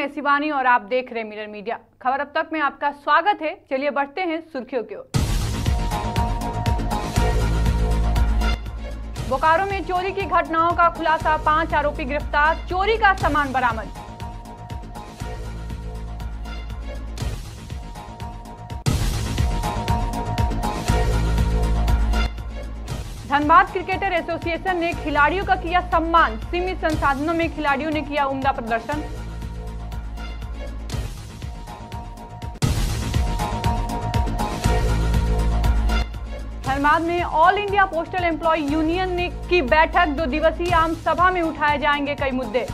मैं शिवानी और आप देख रहे हैं मिरर मीडिया। खबर अब तक में आपका स्वागत है। चलिए बढ़ते हैं सुर्खियों की ओर। बोकारो में चोरी की घटनाओं का खुलासा, 5 आरोपी गिरफ्तार, चोरी का सामान बरामद। धनबाद क्रिकेटर एसोसिएशन ने खिलाड़ियों का किया सम्मान, सीमित संसाधनों में खिलाड़ियों ने किया उम्दा प्रदर्शन। धनबाद में all India postal employ union ने की बैठक, 2 दिवसीय आम सभा में उठाए जाएंगे कई मुद्दे।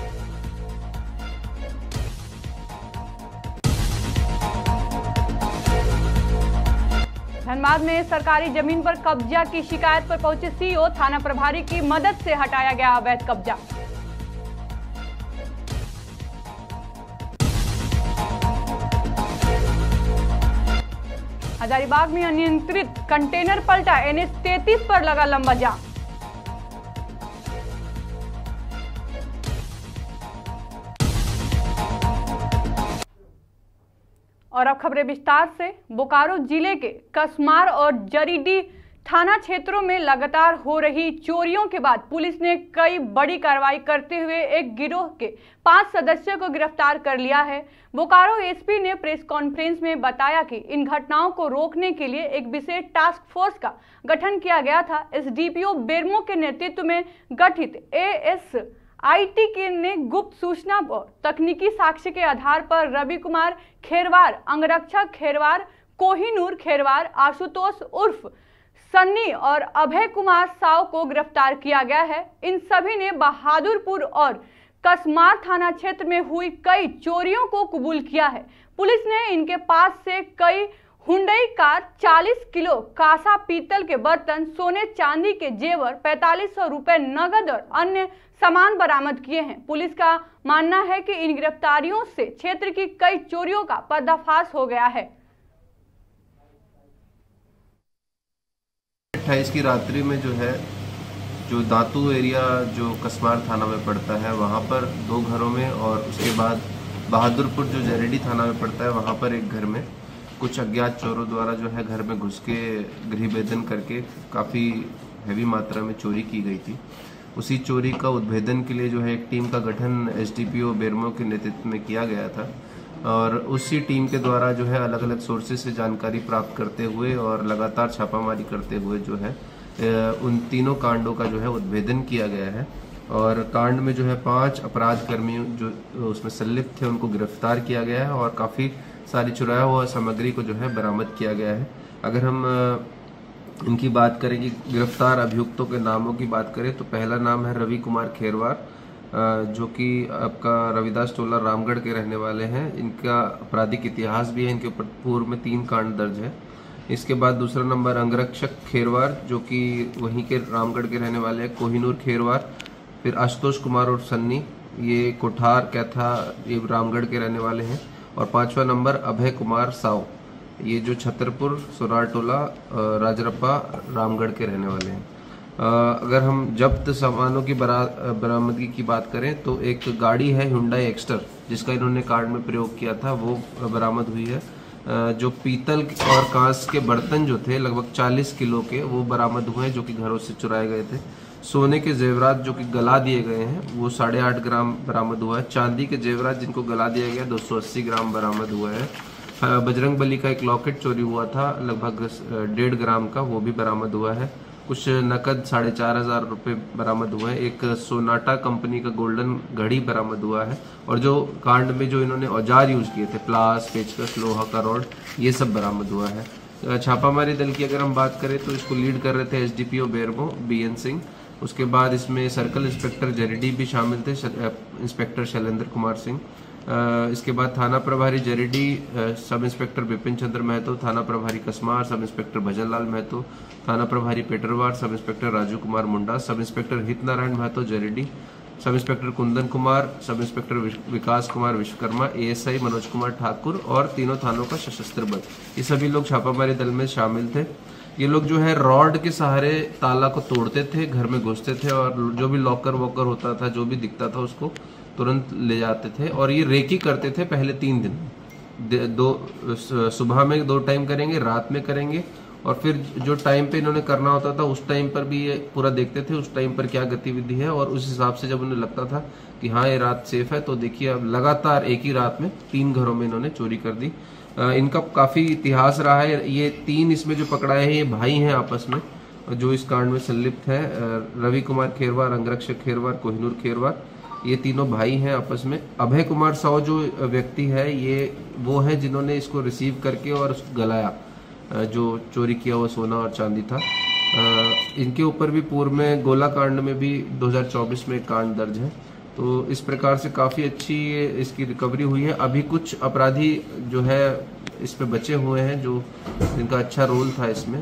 धनबाद में सरकारी जमीन पर कब्जा की शिकायत पर पहुंचे सीईओ, थाना प्रभारी की मदद से हटाया गया अवैध कब्जा। हजारीबाग में अनियंत्रित कंटेनर पलटा, NH 33 पर लगा लंबा जाम। और अब खबरें विस्तार से। बोकारो जिले के कसमार और जरीडीह थाना क्षेत्रों में लगातार हो रही चोरियों के बाद पुलिस ने कई बड़ी कार्रवाई करते हुए एक गिरोह के 5 सदस्यों को गिरफ्तार कर लिया है। बोकारो एसपी ने प्रेस कॉन्फ्रेंस में बताया कि इन घटनाओं को रोकने के लिए एक विशेष टास्क फोर्स का गठन किया गया था। एसडीपीओ बेरमो के नेतृत्व में गठित ASIT ने गुप्त सूचना और तकनीकी साक्ष्य के आधार पर रवि कुमार खेरवार, अंगरक्षक खेरवार, कोहिनूर खेरवार, आशुतोष उर्फ सन्नी और अभय कुमार साव को गिरफ्तार किया गया है। इन सभी ने बहादुरपुर और कसमार थाना क्षेत्र में हुई कई चोरियों को कबूल किया है। पुलिस ने इनके पास से कई हुंडई कार, 40 किलो कांसा पीतल के बर्तन, सोने चांदी के जेवर, 4500 रुपए नगद और अन्य सामान बरामद किए हैं। पुलिस का मानना है कि इन गिरफ्तारियों से क्षेत्र की कई चोरियों का पर्दाफाश हो गया है। 28 की रात्रि में जो दातू एरिया जो कसमार थाना में पड़ता है, वहाँ पर 2 घरों में और उसके बाद बहादुरपुर जो जरीडीह थाना में पड़ता है, वहाँ पर एक घर में कुछ अज्ञात चोरों द्वारा घर में घुस के गृहभेदन करके काफ़ी हैवी मात्रा में चोरी की गई थी। उसी चोरी का उद्भेदन के लिए एक टीम का गठन एसडीपीओ बेरमो के नेतृत्व में किया गया था और उसी टीम के द्वारा अलग अलग सोर्सेज से जानकारी प्राप्त करते हुए और लगातार छापामारी करते हुए उन तीनों कांडों का उद्भेदन किया गया है। और कांड में 5 अपराध कर्मियों जो उसमें संलिप्त थे उनको गिरफ्तार किया गया है और काफ़ी सारी चुराया हुआ सामग्री को बरामद किया गया है। अगर हम इनकी बात करें कि गिरफ्तार अभियुक्तों के नामों की बात करें तो पहला नाम है रवि कुमार खेरवार, जो कि आपका रविदास टोला रामगढ़ के रहने वाले हैं। इनका आपराधिक इतिहास भी है, इनके ऊपर पूर्व में 3 कांड दर्ज है। इसके बाद दूसरा नंबर अंगरक्षक खेरवार, जो कि वहीं के रामगढ़ के रहने वाले हैं, कोहिनूर खेरवार। फिर आशुतोष कुमार और सन्नी, ये कोठार कैथा, ये रामगढ़ के रहने वाले हैं। और 5वां नंबर अभय कुमार साव, ये जो छतरपुर सोरार टोला राजरप्पा रामगढ़ के रहने वाले हैं। अगर हम जब्त सामानों की बरामदगी की बात करें तो एक गाड़ी है हुंडई एक्स्टर, जिसका इन्होंने कांड में प्रयोग किया था, वो बरामद हुई है। जो पीतल और कांस के बर्तन जो थे लगभग 40 किलो के, वो बरामद हुए हैं, जो कि घरों से चुराए गए थे। सोने के जेवरात जो कि गला दिए गए हैं वो 8.5 ग्राम बरामद हुआ है। चांदी के जेवरात जिनको गला दिया गया 280 ग्राम बरामद हुआ है। बजरंग बली का एक लॉकेट चोरी हुआ था लगभग 1.5 ग्राम का, वो भी बरामद हुआ है। कुछ नकद 4,500 रुपये बरामद हुए हैं। एक सोनाटा कंपनी का गोल्डन घड़ी बरामद हुआ है। और जो कांड में इन्होंने औजार यूज किए थे, प्लास, पेचकस, लोहा का रॉड, ये सब बरामद हुआ है। छापामारी दल की अगर हम बात करें तो इसको लीड कर रहे थे एसडीपीओ बेरमो BN सिंह। उसके बाद इसमें सर्कल इंस्पेक्टर जरीडीह भी शामिल थे, इंस्पेक्टर शैलेंद्र कुमार सिंह। इसके बाद थाना प्रभारी जरीडीह सब इंस्पेक्टर विपिन चंद्र महतो, थाना प्रभारी कसमार सब इंस्पेक्टर भजनलाल महतो, थाना प्रभारी पेटरवार सब इंस्पेक्टर राजू कुमार मुंडा, sub inspector हितनारायण Mahato Jaridih, sub inspector Kundan Kumar, sub inspector Vikas Kumar Vishwakarma, ASI Manoj Kumar Thakur और तीनों थानों का सशस्त्र बल, ये सभी लोग छापामारी दल में शामिल थे। ये लोग रॉड के सहारे ताला को तोड़ते थे, घर में घुसते थे और जो भी लॉकर वॉकर होता था, जो भी दिखता था उसको तुरंत ले जाते थे और ये रेकी करते थे पहले 3 दिन। सुबह में 2 टाइम करेंगे, रात में करेंगे, और फिर जो टाइम पे इन्होंने करना होता था उस टाइम पर भी ये पूरा देखते थे, उस टाइम पर क्या गतिविधि है, और उस हिसाब से जब उन्हें लगता था कि हाँ ये रात सेफ है, तो देखिए अब लगातार एक ही रात में 3 घरों में इन्होंने चोरी कर दी। इनका काफी इतिहास रहा है। ये 3 इसमें जो पकड़ाए हैं ये भाई हैं आपस में, जो इस कांड में संलिप्त है। रवि कुमार खेरवार, अंगरक्षक खेरवार, कोहिनूर खेरवार, ये तीनों भाई हैं आपस में। अभय कुमार साव जो व्यक्ति है ये वो है जिन्होंने इसको रिसीव करके और गलाया, जो चोरी किया हुआ सोना और चांदी था। इनके ऊपर भी पूर्व में गोला कांड में भी 2024 में कांड दर्ज है। तो इस प्रकार से काफी अच्छी इसकी रिकवरी हुई है। अभी कुछ अपराधी जो है इस पे बचे हुए हैं, जो जिनका अच्छा रोल था, इसमें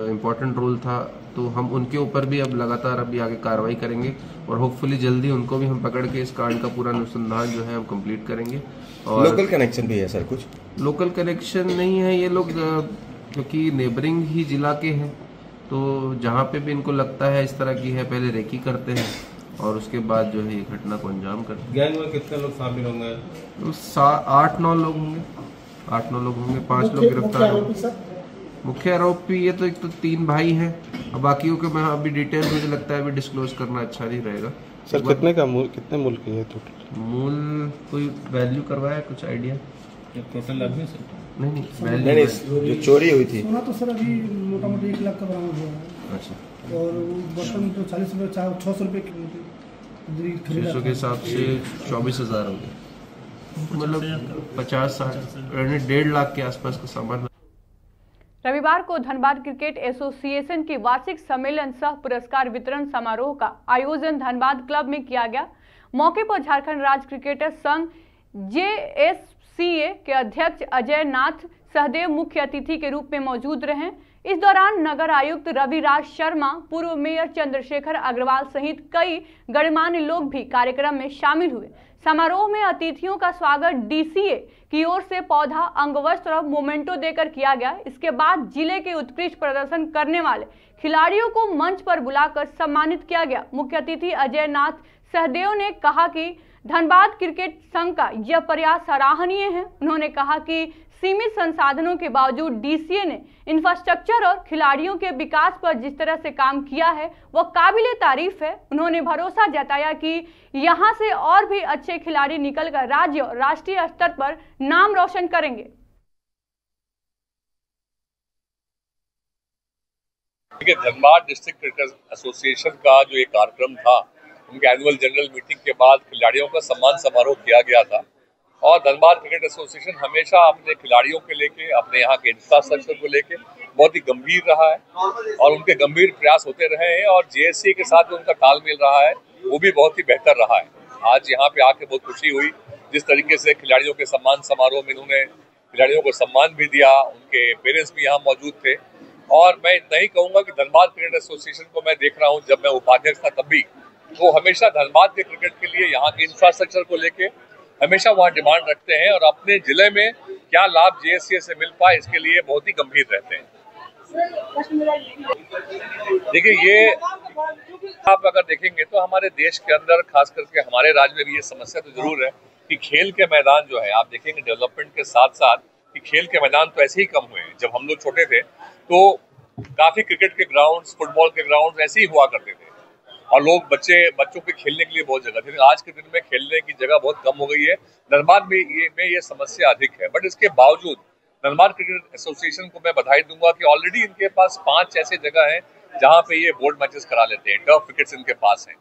इम्पोर्टेंट रोल था, तो हम उनके ऊपर भी अब लगातार अभी आगे कार्रवाई करेंगे और होपफुली जल्दी उनको भी हम पकड़ के इस कांड का पूरा अनुसंधान जो है हम कंप्लीट करेंगे। और लोकल कनेक्शन भी है सर? कुछ लोकल कनेक्शन नहीं है, ये लोग क्योंकि नेबरिंग ही जिला के हैं, तो जहाँ पे भी इनको लगता है इस तरह की है, पहले रेकी करते हैं और उसके बाद जो है ये घटना को अंजाम करते हैं। गैंग में कितने लोग शामिल होंगे? तो 8-9 लोग होंगे, 8-9 लोग होंगे। 5 लोग गिरफ्तार होंगे। मुख्य आरोपी ये तो एक तो 3 भाई हैं, अब बाकियों के मैं अभी डिटेल मुझे लगता है अभी डिस्क्लोज करना अच्छा नहीं रहेगा। सर कितने मूल की है टोटल? मूल कोई वैल्यू करवाया, कुछ आइडिया? टोटल आदमी सर? नहीं नहीं, जो चोरी हुई थी सोना तो सर अभी मोटा मोटी 1 लाख का बरामद हुआ है। अच्छा। और बर्तन तो 40 रुपये 600 रुपये 600 के हिसाब से 24,000 हो गए, मतलब 50-60 1.5 लाख के आसपास का सामान। रविवार को धनबाद क्रिकेट एसोसिएशन के वार्षिक सम्मेलन सह पुरस्कार वितरण समारोह का आयोजन धनबाद क्लब में किया गया। मौके पर झारखंड राज्य क्रिकेटर संघ JSCA के अध्यक्ष अजय नाथ सहदेव मुख्य अतिथि के रूप में मौजूद रहे। इस दौरान नगर आयुक्त रविराज शर्मा, पूर्व मेयर चंद्रशेखर अग्रवाल सहित कई गणमान्य लोग भी कार्यक्रम में शामिल हुए। समारोह में अतिथियों का स्वागत DCA की ओर से पौधा, अंगवस्त्र और मोमेंटो देकर किया गया। इसके बाद जिले के उत्कृष्ट प्रदर्शन करने वाले खिलाड़ियों को मंच पर बुलाकर सम्मानित किया गया। मुख्य अतिथि अजय नाथ सहदेव ने कहा कि धनबाद क्रिकेट संघ का यह प्रयास सराहनीय है। उन्होंने कहा कि सीमित संसाधनों के बावजूद DCA ने इंफ्रास्ट्रक्चर और खिलाड़ियों के विकास पर जिस तरह से काम किया है वह काबिले तारीफ है। उन्होंने भरोसा जताया कि यहां से और भी अच्छे खिलाड़ी निकलकर राज्य और राष्ट्रीय स्तर पर नाम रोशन करेंगे। धनबाद डिस्ट्रिक्ट क्रिकेट एसोसिएशन का जो एक कार्यक्रम था, उनके एनुअल जनरल मीटिंग के बाद खिलाड़ियों का सम्मान समारोह किया गया था। और धनबाद क्रिकेट एसोसिएशन हमेशा अपने खिलाड़ियों के लेके, अपने यहाँ के इंफ्रास्ट्रक्चर को लेके बहुत ही गंभीर रहा है और उनके गंभीर प्रयास होते रहे हैं। और JSC के साथ जो उनका तालमेल रहा है वो भी बहुत ही बेहतर रहा है। आज यहाँ पे आके बहुत खुशी हुई, जिस तरीके से खिलाड़ियों के सम्मान समारोह में इन्होंने खिलाड़ियों को सम्मान भी दिया, उनके पेरेंट्स भी यहाँ मौजूद थे। और मैं इतना ही कहूँगा कि धनबाद क्रिकेट एसोसिएशन को मैं देख रहा हूँ, जब मैं उपाध्यक्ष था तब भी, वो हमेशा धनबाद के क्रिकेट के लिए, यहाँ के इंफ्रास्ट्रक्चर को लेके हमेशा वहाँ डिमांड रखते हैं और अपने जिले में क्या लाभ JSC से मिल पाए इसके लिए बहुत ही गंभीर रहते हैं। देखिए, ये आप अगर देखेंगे तो हमारे देश के अंदर, खास करके हमारे राज्य में भी ये समस्या तो जरूर है कि खेल के मैदान जो है, आप देखेंगे डेवलपमेंट के साथ साथ कि खेल के मैदान तो ऐसे ही कम हुए हैं। जब हम लोग छोटे थे तो काफी क्रिकेट के ग्राउंड्स, फुटबॉल के ग्राउंड्स ऐसे ही हुआ करते थे और लोग बच्चों के खेलने के लिए बहुत जगह थी। आज के दिन में खेलने की जगह बहुत कम हो गई है। धनबाद में ये समस्या अधिक है, बट इसके बावजूद धनबाद क्रिकेट एसोसिएशन को मैं बधाई दूंगा कि ऑलरेडी इनके पास 5 ऐसे जगह हैं जहां पे ये बोर्ड मैचेस करा लेते हैं। टर्फ विकेट्स इनके पास हैं।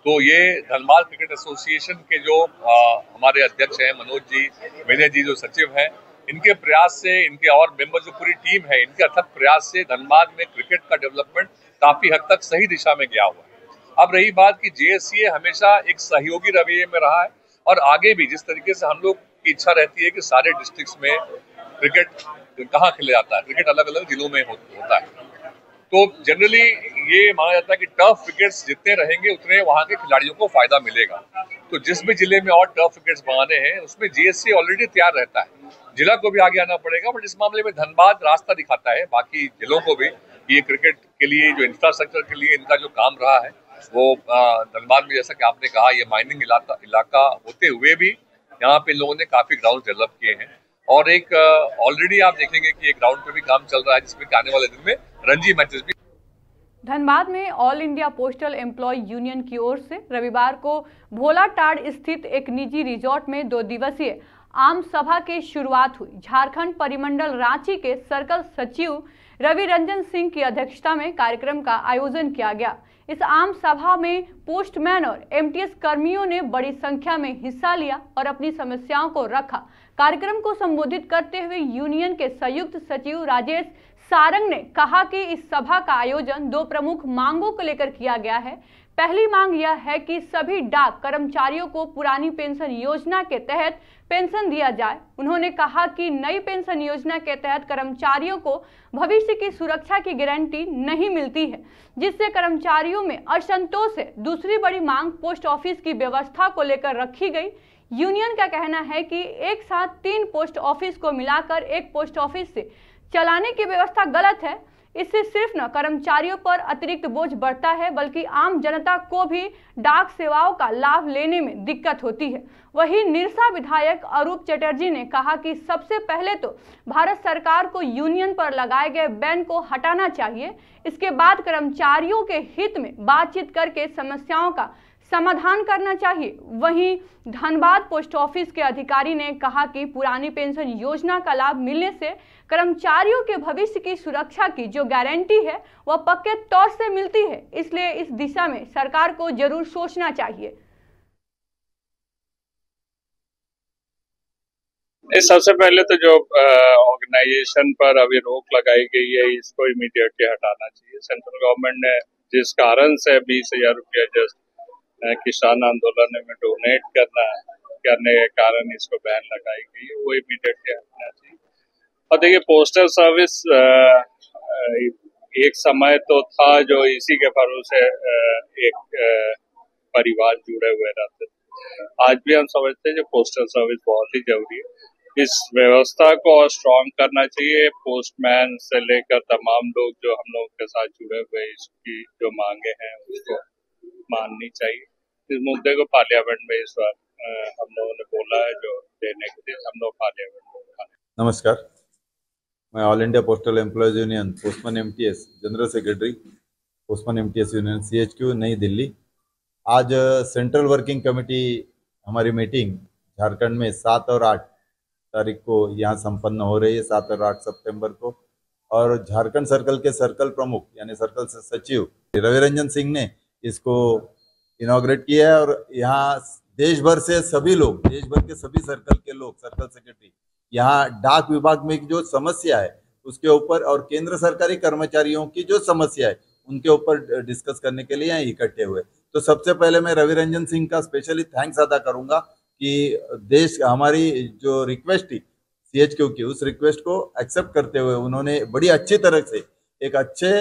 तो ये धनबाद क्रिकेट एसोसिएशन के जो हमारे अध्यक्ष हैं मनोज जी, विनय जी जो सचिव हैं, इनके प्रयास से, इनके और मेंबर जो पूरी टीम है, इनके अथक प्रयास से धनबाद में क्रिकेट का डेवलपमेंट काफी हद तक सही दिशा में गया हुआ है। अब रही बात कि JSCA हमेशा एक सहयोगी रवैये में रहा है और आगे भी जिस तरीके से हम लोग की इच्छा रहती है कि सारे डिस्ट्रिक्ट्स में क्रिकेट कहाँ खेला जाता है, क्रिकेट अलग अलग जिलों में होता है, तो जनरली ये माना जाता है कि टर्फ विकेट्स जितने रहेंगे उतने वहाँ के खिलाड़ियों को फायदा मिलेगा। तो जिस भी जिले में और टर्फ विकेट्स बनाने हैं उसमें JSCA ऑलरेडी तैयार रहता है। जिला को भी आगे आना पड़ेगा, बट इस मामले में धनबाद रास्ता दिखाता है बाकी जिलों को भी। ये क्रिकेट के लिए जो इंफ्रास्ट्रक्चर के लिए इनका जो काम रहा है वो धनबाद में जैसा कि आपने कहा, ये माइनिंग इलाका होते हुए भी यहाँ पे लोगों ने काफी ग्राउंड डेवलप किए हैं और एक ऑलरेडी आप देखेंगे कि एक ग्राउंड पे भी काम चल रहा है जिसमें कि आने वाले दिन में रणजी मैचेस भी। धनबाद में all India postal employ union की ओर से रविवार को भोलाटाड़ स्थित एक निजी रिजॉर्ट में 2 दिवसीय आम सभा की शुरुआत हुई। झारखंड परिमंडल रांची के सर्कल सचिव रवि रंजन सिंह की अध्यक्षता में कार्यक्रम का आयोजन किया गया। इस आम सभा में पोस्टमैन और एमटीएस कर्मियों ने बड़ी संख्या में हिस्सा लिया और अपनी समस्याओं को रखा। कार्यक्रम को संबोधित करते हुए यूनियन के संयुक्त सचिव राजेश सारंग ने कहा कि इस सभा का आयोजन 2 प्रमुख मांगों को लेकर किया गया है। पहली मांग यह है कि सभी डाक कर्मचारियों को पुरानी पेंशन योजना के तहत पेंशन दिया जाए। उन्होंने कहा कि नई पेंशन योजना के तहत कर्मचारियों को भविष्य की सुरक्षा की गारंटी नहीं मिलती है, जिससे कर्मचारियों में असंतोष है। दूसरी बड़ी मांग पोस्ट ऑफिस की व्यवस्था को लेकर रखी गई। यूनियन का कहना है कि एक साथ 3 पोस्ट ऑफिस को मिलाकर एक पोस्ट ऑफिस से चलाने की व्यवस्था गलत है। इससे सिर्फ न कर्मचारियों पर अतिरिक्त बोझ बढ़ता है बल्कि आम जनता को भी डाक सेवाओं का लाभ लेने में दिक्कत होती है। वहीं निरसा विधायक अरूप चटर्जी ने कहा कि सबसे पहले तो भारत सरकार को यूनियन पर लगाए गए बैन को हटाना चाहिए। इसके बाद कर्मचारियों के हित में बातचीत करके समस्याओं का समाधान करना चाहिए। वहीं धनबाद पोस्ट ऑफिस के अधिकारी ने कहा कि पुरानी पेंशन योजना का लाभ मिलने से कर्मचारियों के भविष्य की सुरक्षा की जो गारंटी है वह पक्के तौर से मिलती है, इसलिए इस दिशा में सरकार को जरूर सोचना चाहिए। सबसे पहले तो जो ऑर्गेनाइजेशन पर अभी रोक लगाई गई है इसको इमीडिएटली हटाना चाहिए। सेंट्रल गवर्नमेंट ने जिस कारण से 20,000 रुपया जस्ट किसान आंदोलन में डोनेट करने के कारण इसको बैन लगाई गई है, वो इमीडिएटली हटना चाहिए। और देखिए पोस्टल सर्विस एक समय तो था जो इसी के भरोसे एक परिवार जुड़े हुए रहते थे। आज भी हम समझते हैं जो पोस्टल सर्विस बहुत ही जरूरी है। इस व्यवस्था को और स्ट्रॉन्ग करना चाहिए। पोस्टमैन से लेकर तमाम लोग जो हम लोग के साथ जुड़े हुए इसकी जो मांगे हैं उसको माननी चाहिए। इस मुद्दे को पार्लियामेंट में इस बार हम लोगों ने बोला है जो देने के लिए हम लोग पार्लियामेंट में उठाने। नमस्कार, मैं all India postal employees union postman MTS general secretary postman MTS union CHQ नई दिल्ली। आज सेंट्रल वर्किंग कमेटी हमारी मीटिंग झारखंड में 7 और 8 तारीख को यहाँ संपन्न हो रही है, 7 और 8 सितंबर को। और झारखंड सर्कल के सर्कल प्रमुख यानी सर्कल सचिव रवि रंजन सिंह ने इसको इनॉग्रेट किया है और यहाँ देश भर से सभी लोग, देश भर के सभी सर्कल के लोग, सर्कल सेक्रेटरी यहाँ डाक विभाग में जो समस्या है उसके ऊपर और केंद्र सरकारी कर्मचारियों की जो समस्या है उनके ऊपर डिस्कस करने के लिए यहाँ इकट्ठे हुए। तो सबसे पहले मैं रवि रंजन सिंह का स्पेशली थैंक्स अदा करूंगा कि देश हमारी जो रिक्वेस्ट थी CHQ की, उस रिक्वेस्ट को एक्सेप्ट करते हुए उन्होंने बड़ी अच्छी तरह से एक अच्छे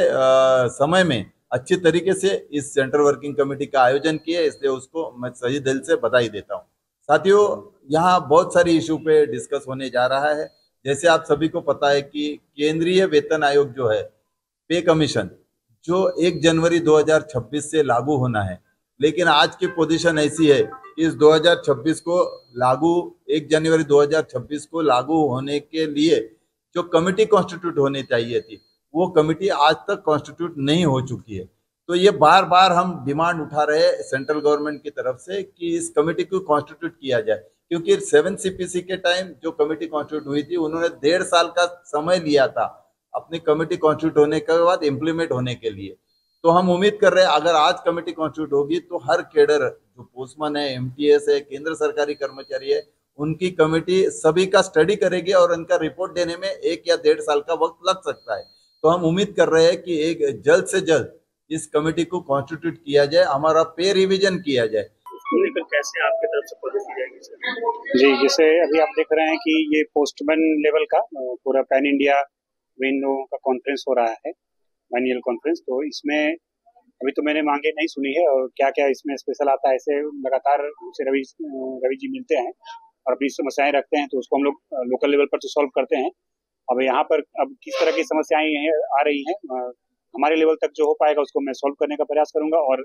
समय में अच्छी तरीके से इस सेंट्रल वर्किंग कमेटी का आयोजन किया, इसलिए उसको मैं सही दिल से बधाई देता हूँ। साथियों, यहाँ बहुत सारी इशू पे डिस्कस होने जा रहा है। जैसे आप सभी को पता है कि केंद्रीय वेतन आयोग जो है, पे कमीशन जो 1 जनवरी 2026 से लागू होना है, लेकिन आज की पोजीशन ऐसी है इस 2026 को लागू 1 जनवरी 2026 को लागू होने के लिए जो कमेटी कॉन्स्टिट्यूट होनी चाहिए थी वो कमेटी आज तक कॉन्स्टिट्यूट नहीं हो चुकी है। तो ये बार बार हम डिमांड उठा रहे हैं सेंट्रल गवर्नमेंट की तरफ से कि इस कमेटी को कॉन्स्टिट्यूट किया जाए, क्योंकि 7 CPC के टाइम जो कमेटी कॉन्स्टिट्यूट हुई थी उन्होंने 1.5 साल का समय लिया था अपनी कमेटी कॉन्स्टिट्यूट होने के बाद इम्प्लीमेंट होने के लिए। तो हम उम्मीद कर रहे हैं अगर आज कमेटी कॉन्स्टिट्यूट होगी तो हर कैडर जो पोस्टमैन है, MTS है, केंद्र सरकारी कर्मचारी है, उनकी कमेटी सभी का स्टडी करेगी और उनका रिपोर्ट देने में 1 या 1.5 साल का वक्त लग सकता है। तो हम उम्मीद कर रहे हैं कि एक जल्द से जल्द इस कमेटी को कॉन्स्टिट्यूट किया जाए, हमारा पे रिवीजन किया जाए। लेकर कैसे आपकी तरफ से पॉलिसी जाएगी सर? जी, जैसे अभी आप देख रहे हैं कि ये पोस्टमैन लेवल का पूरा पैन इंडिया इन लोगों का कॉन्फ्रेंस हो रहा है, मैनुअल कॉन्फ्रेंस। तो इसमें अभी तो मैंने मांगे नहीं सुनी है और क्या क्या इसमें स्पेशल आता है, ऐसे लगातार उनसे रवि जी मिलते हैं और अपनी समस्याएं रखते हैं तो उसको हम लोग लोकल लेवल पर तो सॉल्व करते हैं। अब यहाँ पर अब किस तरह की समस्याएं आ रही हैं, हमारे लेवल तक जो हो पाएगा उसको मैं सॉल्व करने का प्रयास करूंगा और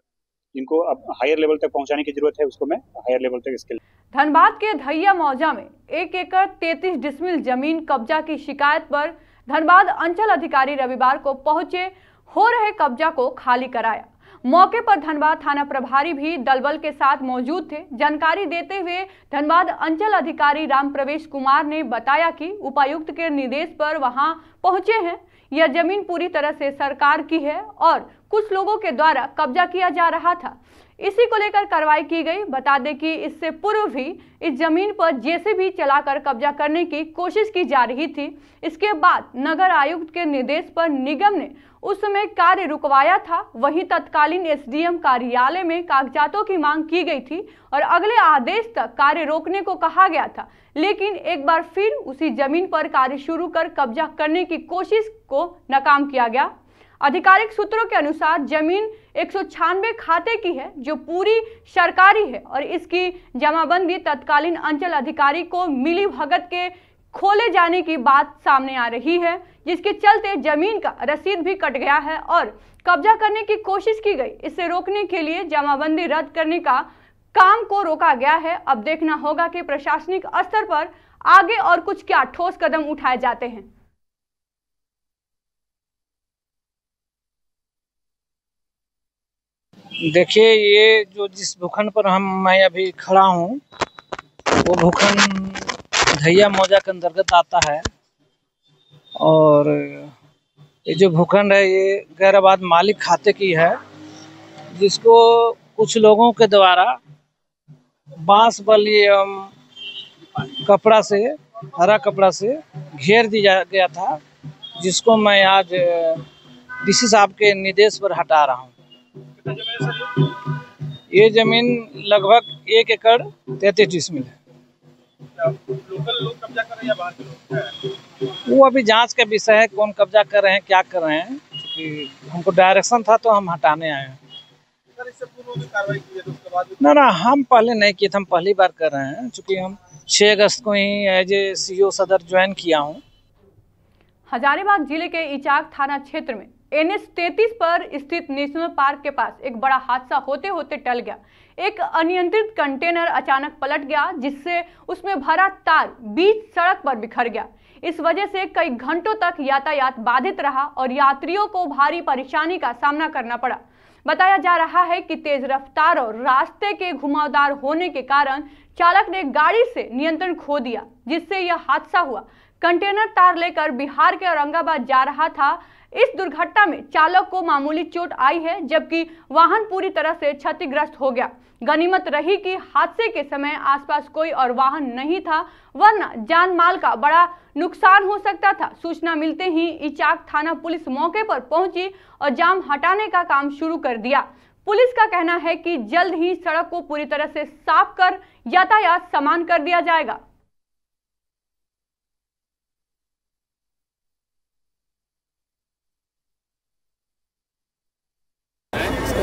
जिनको अब हायर लेवल तक पहुंचाने की जरूरत है, उसको मैं हायर लेवल तक स्किल। धनबाद के धैया मौजा में 1 एकड़ 33 डिसमिल जमीन कब्जा की शिकायत पर धनबाद अंचल अधिकारी रविवार को पहुंचे, हो रहे कब्जा को खाली कराया। मौके पर धनबाद थाना प्रभारी भी दलबल के साथ मौजूद थे। जानकारी देते हुए धनबाद अंचल अधिकारी राम प्रवेश कुमार ने बताया कि उपायुक्त के निर्देश पर वहां पहुंचे हैं। यह जमीन पूरी तरह से सरकार की है और कुछ लोगों के द्वारा कब्जा किया जा रहा था, इसी को लेकर कार्रवाई की गई। बता दें कि इससे पूर्व भी इस जमीन पर जेसीबी चलाकर कब्जा करने की कोशिश की जा रही थी। इसके बाद नगर आयुक्त के निर्देश पर निगम ने उस समय कार्य रुकवाया था। वहीं तत्कालीन एसडीएम कार्यालय में कागजातों की मांग की गई थी और अगले आदेश तक कार्य रोकने को कहा गया था, लेकिन एक बार फिर उसी जमीन पर कार्य शुरू कर कब्जा करने की कोशिश को नाकाम किया गया। आधिकारिक सूत्रों के अनुसार जमीन 196 खाते की है, जो पूरी सरकारी है और इसकी जमाबंदी तत्कालीन अंचल अधिकारी को मिली भगत के खोले जाने की बात सामने आ रही है, जिसके चलते जमीन का रसीद भी कट गया है और कब्जा करने की कोशिश की गई। इसे रोकने के लिए जमाबंदी रद्द करने का काम को रोका गया है। अब देखना होगा कि प्रशासनिक स्तर पर आगे और कुछ क्या ठोस कदम उठाए जाते हैं। देखिए, ये जो जिस भूखंड पर मैं अभी खड़ा हूँ, वो भूखंड धैया मौजा के अंतर्गत आता है और ये जो भूखंड है ये गैराबाद मालिक खाते की है, जिसको कुछ लोगों के द्वारा बांस बल्ली एवं कपड़ा से, हरा कपड़ा से घेर दिया गया था, जिसको मैं आज डीसी साहब के निर्देश पर हटा रहा हूँ। ये जमीन लगभग 1 एकड़ 33 डिसमिल है। लोकल लोग कब्जा कर रहे हैं या बाहर के लोग? वो अभी जांच का विषय है, कौन कब्जा कर रहे हैं, क्या कर रहे हैं, क्योंकि हमको डायरेक्शन था तो हम हटाने आए हैं। सर, इससे पूर्व भी कार्रवाई की है तो उसके बाद ना हम पहले नहीं किए थे, हम पहली बार कर रहे हैं, क्योंकि हम 6 अगस्त को ही एज ए सीओ सदर ज्वाइन किया हूँ। हजारीबाग जिले के इचाक थाना क्षेत्र में NH 33 पर स्थित नेशनल पार्क के पास एक बड़ा हादसा होते होते टल गया। एक अनियंत्रित कंटेनर अचानक पलट गया, जिससे उसमें भरा तार बीच सड़क पर बिखर गया। इस वजह से कई घंटों तक यातायात बाधित रहा और यात्रियों को भारी परेशानी का सामना करना पड़ा। बताया जा रहा है कि तेज रफ्तार और रास्ते के घुमावदार होने के कारण चालक ने गाड़ी से नियंत्रण खो दिया, जिससे यह हादसा हुआ। कंटेनर तार लेकर बिहार के औरंगाबाद जा रहा था। इस दुर्घटना में चालक को मामूली चोट आई है, जबकि वाहन पूरी तरह से क्षतिग्रस्त हो गया। गनीमत रही कि हादसे के समय आसपास कोई और वाहन नहीं था, वरना जान माल का बड़ा नुकसान हो सकता था। सूचना मिलते ही इचाक थाना पुलिस मौके पर पहुंची और जाम हटाने का काम शुरू कर दिया। पुलिस का कहना है कि जल्द ही सड़क को पूरी तरह से साफ कर यातायात समान कर दिया जाएगा।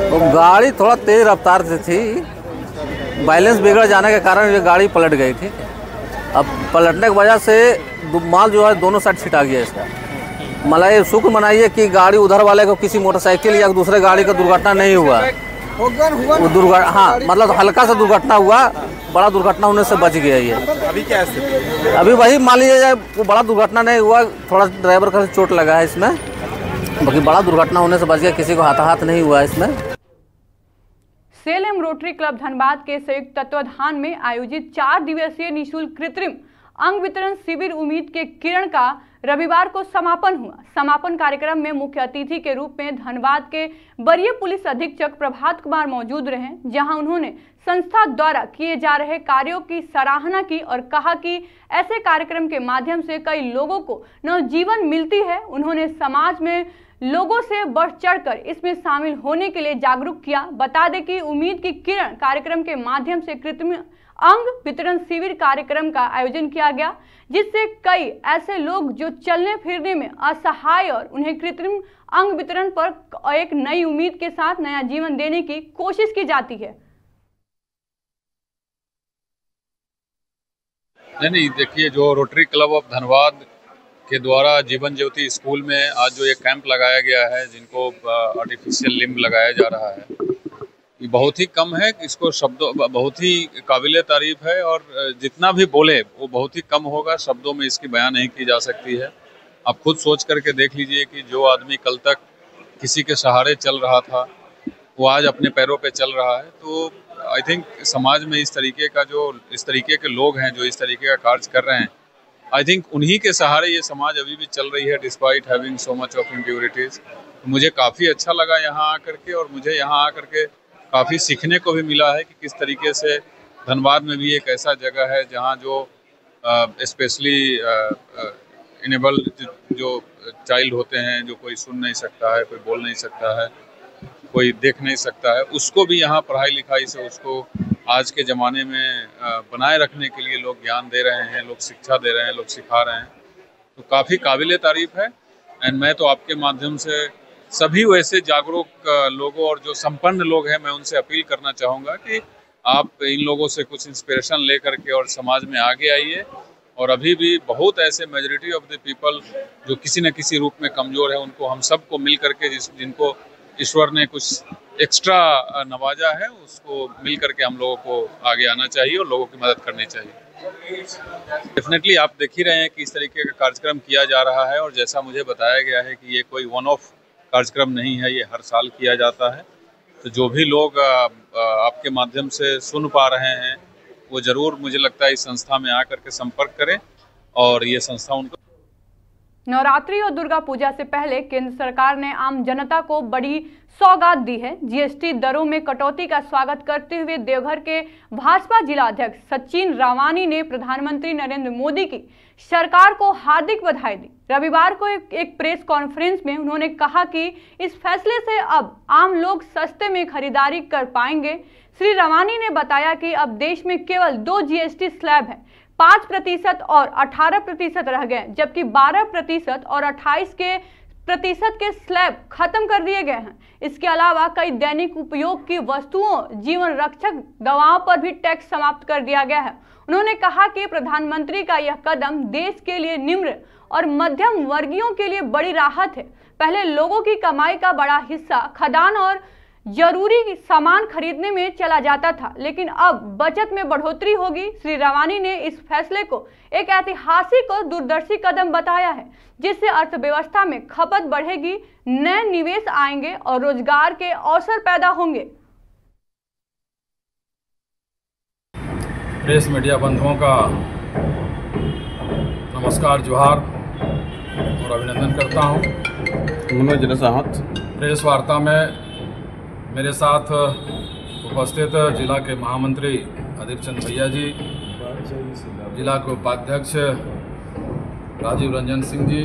तो गाड़ी थोड़ा तेज रफ्तार से थी, बैलेंस बिगड़ जाने के कारण ये गाड़ी पलट गई थी। अब पलटने की वजह से माल जो है दोनों साइड छिटा गया इसका। मतलब ये शुक्र मनाइए कि गाड़ी उधर वाले को किसी मोटरसाइकिल या दूसरे गाड़ी का दुर्घटना नहीं हुआ। हाँ, मतलब हल्का सा दुर्घटना हुआ, बड़ा दुर्घटना होने से बच गया ये। अभी क्या स्थिति? अभी वही मान लीजिए वो बड़ा दुर्घटना नहीं हुआ, थोड़ा ड्राइवर का चोट लगा है इसमें, बाकी बड़ा दुर्घटना होने से बच गया, किसी को हाथाहाथ नहीं हुआ इसमें। सेल एवं रोटरी क्लब धनबाद के संयुक्त तत्वाधान में आयोजित 4 दिवसीय निःशुल्क कृत्रिम अंग वितरण शिविर उम्मीद के किरण का रविवार को समापन हुआ। समापन कार्यक्रम में मुख्य अतिथि के रूप में धनबाद के वरीय पुलिस अधीक्षक प्रभात कुमार मौजूद रहे, जहां उन्होंने संस्था द्वारा किए जा रहे कार्यों की सराहना की और कहा कि ऐसे कार्यक्रम के माध्यम से कई लोगों को नवजीवन मिलती है। उन्होंने समाज में लोगों से बढ़ चढ़कर इसमें शामिल होने के लिए जागरूक किया। बता दें कि उम्मीद की किरण कार्यक्रम के माध्यम से कृत्रिम अंग वितरण शिविर कार्यक्रम का आयोजन किया गया, जिससे कई ऐसे लोग जो चलने फिरने में असहाय और उन्हें कृत्रिम अंग वितरण पर एक नई उम्मीद के साथ नया जीवन देने की कोशिश की जाती है। नहीं, देखिए, जो रोटरी क्लब ऑफ धनबाद के द्वारा जीवन ज्योति स्कूल में आज जो एक कैंप लगाया गया है, जिनको आर्टिफिशियल लिम्ब लगाया जा रहा है, ये बहुत ही कम है, इसको शब्दों बहुत ही काबिले तारीफ है और जितना भी बोले वो बहुत ही कम होगा, शब्दों में इसकी बयान नहीं की जा सकती है। आप खुद सोच करके देख लीजिए कि जो आदमी कल तक किसी के सहारे चल रहा था वो आज अपने पैरों पे चल रहा है। तो आई थिंक समाज में इस तरीके के लोग हैं जो इस तरीके का कार्य कर रहे हैं, आई थिंक उन्हीं के सहारे ये समाज अभी भी चल रही है despite having so much of impurities. मुझे काफ़ी अच्छा लगा यहाँ आकर के, और मुझे यहाँ आकर के काफ़ी सीखने को भी मिला है कि किस तरीके से धनबाद में भी एक ऐसा जगह है जहाँ जो स्पेशली इनेबल जो चाइल्ड होते हैं, जो कोई सुन नहीं सकता है, कोई बोल नहीं सकता है, कोई देख नहीं सकता है, उसको भी यहाँ पढ़ाई लिखाई से उसको आज के ज़माने में बनाए रखने के लिए लोग ज्ञान दे रहे हैं, लोग शिक्षा दे रहे हैं, लोग सिखा रहे हैं। तो काफ़ी काबिले तारीफ है। एंड मैं तो आपके माध्यम से सभी वैसे जागरूक लोगों और जो संपन्न लोग हैं, मैं उनसे अपील करना चाहूँगा कि आप इन लोगों से कुछ इंस्पिरेशन ले करके और समाज में आगे आइए। और अभी भी बहुत ऐसे मेजॉरिटी ऑफ द पीपल जो किसी न किसी रूप में कमज़ोर है, उनको हम सबको मिल करके जिनको ईश्वर ने कुछ एक्स्ट्रा नवाजा है, उसको मिल करके हम लोगों को आगे आना चाहिए और लोगों की मदद करनी चाहिए। डेफिनेटली आप देख ही रहे हैं कि इस तरीके का कार्यक्रम किया जा रहा है, और जैसा मुझे बताया गया है कि ये कोई वन ऑफ कार्यक्रम नहीं है, ये हर साल किया जाता है। तो जो भी लोग आपके माध्यम से सुन पा रहे हैं वो ज़रूर, मुझे लगता है, इस संस्था में आकर के संपर्क करें और ये संस्था उनको। नवरात्रि और दुर्गा पूजा से पहले केंद्र सरकार ने आम जनता को बड़ी सौगात दी है। जीएसटी दरों में कटौती का स्वागत करते हुए देवघर के भाजपा जिला अध्यक्ष सचिन रावानी ने प्रधानमंत्री नरेंद्र मोदी की सरकार को हार्दिक बधाई दी। रविवार को एक प्रेस कॉन्फ्रेंस में उन्होंने कहा कि इस फैसले से अब आम लोग सस्ते में खरीदारी कर पाएंगे। श्री रावानी ने बताया कि अब देश में केवल 2 जीएसटी स्लैब है, 5% और 18% रह गए, जबकि 12% और 28% के स्लैब खत्म कर दिए गए हैं। इसके अलावा कई दैनिक उपयोग की वस्तुओं, जीवन रक्षक दवाओं पर भी टैक्स समाप्त कर दिया गया है। उन्होंने कहा कि प्रधानमंत्री का यह कदम देश के लिए निम्न और मध्यम वर्गीयों के लिए बड़ी राहत है। पहले लोगों की कमाई का बड़ा हिस्सा खदान और जरूरी सामान खरीदने में चला जाता था, लेकिन अब बचत में बढ़ोतरी होगी। श्री रावानी ने इस फैसले को एक ऐतिहासिक और दूरदर्शी कदम बताया है, जिससे अर्थव्यवस्था में खपत बढ़ेगी, नए निवेश आएंगे और रोजगार के अवसर पैदा होंगे। प्रेस मीडिया बंधुओं का नमस्कार, जोहार और अभिनंदन करता हूँ। प्रेस वार्ता में मेरे साथ उपस्थित जिला के महामंत्री अदीप चंद भैया जी, जिला के उपाध्यक्ष राजीव रंजन सिंह जी,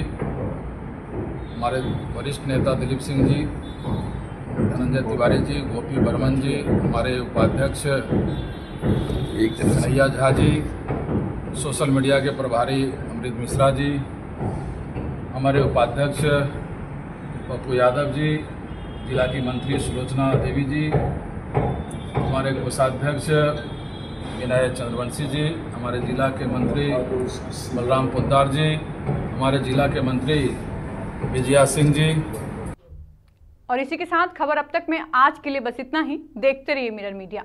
हमारे वरिष्ठ नेता दिलीप सिंह जी, धनंजय तिवारी जी, गोपी बर्मन जी, हमारे उपाध्यक्ष कन्हैया झा जी, सोशल मीडिया के प्रभारी अमृत मिश्रा जी, हमारे उपाध्यक्ष पप्पू यादव जी, जिला की मंत्री सुलोचना देवी जी, हमारे कोषाध्यक्ष विनय चंद्रवंशी जी, हमारे जिला के मंत्री बलराम पोद्दार जी, हमारे जिला के मंत्री विजया सिंह जी। और इसी के साथ खबर अब तक में आज के लिए बस इतना ही। देखते रहिए मिरर मीडिया।